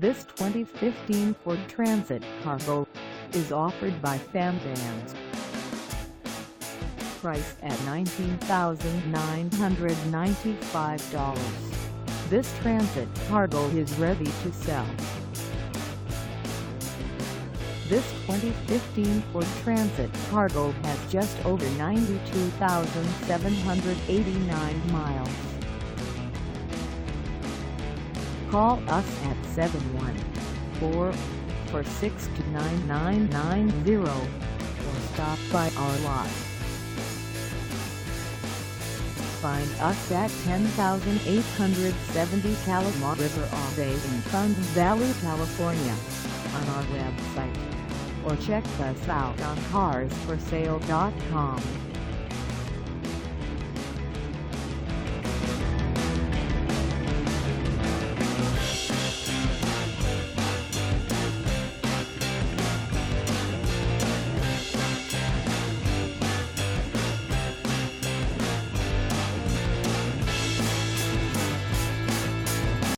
This 2015 Ford Transit Cargo is offered by Fam Vans. Priced at $19,995. This Transit Cargo is ready to sell. This 2015 Ford Transit Cargo has just over 92,789 miles. Call us at 714-462-9990 or stop by our lot. Find us at 10,870 Kalama River Ave in Sun Valley, California on our website, or check us out on carsforsale.com.